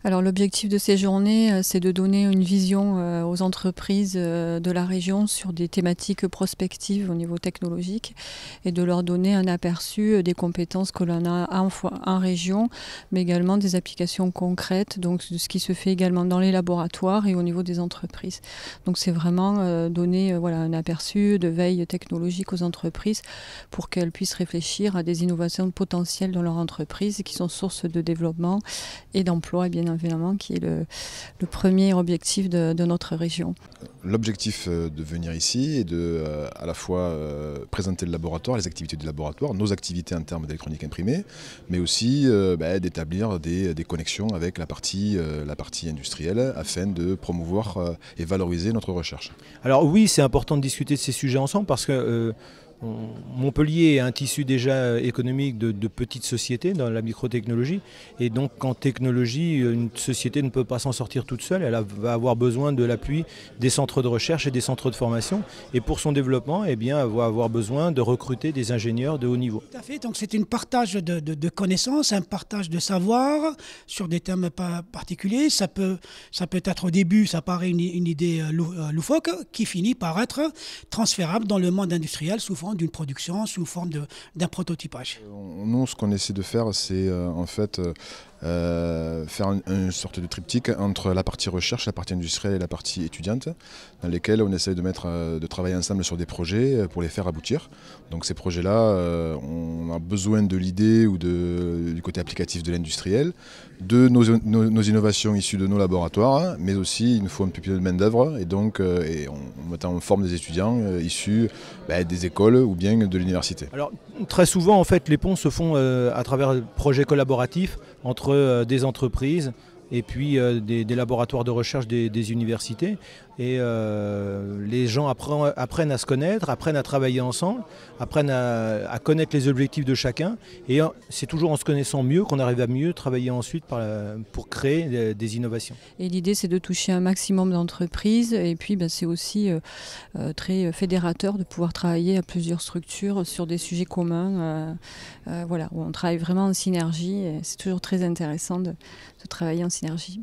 Alors l'objectif de ces journées, c'est de donner une vision aux entreprises de la région sur des thématiques prospectives au niveau technologique et de leur donner un aperçu des compétences que l'on a en région, mais également des applications concrètes, donc de ce qui se fait également dans les laboratoires et au niveau des entreprises. Donc c'est vraiment donner voilà, un aperçu de veille technologique aux entreprises pour qu'elles puissent réfléchir à des innovations potentielles dans leur entreprise qui sont source de développement et d'emploi, bien évidemment, qui est le premier objectif de notre région. L'objectif de venir ici est de à la fois présenter le laboratoire, les activités du laboratoire, nos activités en termes d'électronique imprimée, mais aussi d'établir des connexions avec la partie industrielle afin de promouvoir et valoriser notre recherche. Alors oui, c'est important de discuter de ces sujets ensemble parce que Montpellier est un tissu déjà économique de petites sociétés dans la microtechnologie, et donc en technologie, une société ne peut pas s'en sortir toute seule, elle va avoir besoin de l'appui des centres de recherche et des centres de formation, et pour son développement, eh bien, elle va avoir besoin de recruter des ingénieurs de haut niveau. Tout à fait, donc c'est un partage de connaissances, un partage de savoir sur des thèmes particuliers. Ça peut être au début, ça paraît une idée loufoque, qui finit par être transférable dans le monde industriel sous forme d'une production, sous forme d'un prototypage. Nous, ce qu'on essaie de faire, c'est en fait faire une sorte de triptyque entre la partie recherche, la partie industrielle et la partie étudiante, dans lesquels on essaie de travailler ensemble sur des projets pour les faire aboutir. Donc ces projets-là, on a besoin de l'idée ou du côté applicatif de l'industriel, de nos innovations issues de nos laboratoires, mais aussi il nous faut un peu de main-d'œuvre, et donc on forme des étudiants issus des écoles ou bien de l'université. Alors très souvent, en fait, les ponts se font à travers des projets collaboratifs entre des entreprises et puis des laboratoires de recherche des universités. Et les gens apprennent à se connaître, apprennent à travailler ensemble, apprennent à connaître les objectifs de chacun. Et c'est toujours en se connaissant mieux qu'on arrive à mieux travailler ensuite pour créer des innovations. Et l'idée, c'est de toucher un maximum d'entreprises. Et puis, c'est aussi très fédérateur de pouvoir travailler à plusieurs structures sur des sujets communs. Voilà, où on travaille vraiment en synergie. C'est toujours très intéressant de travailler en synergie.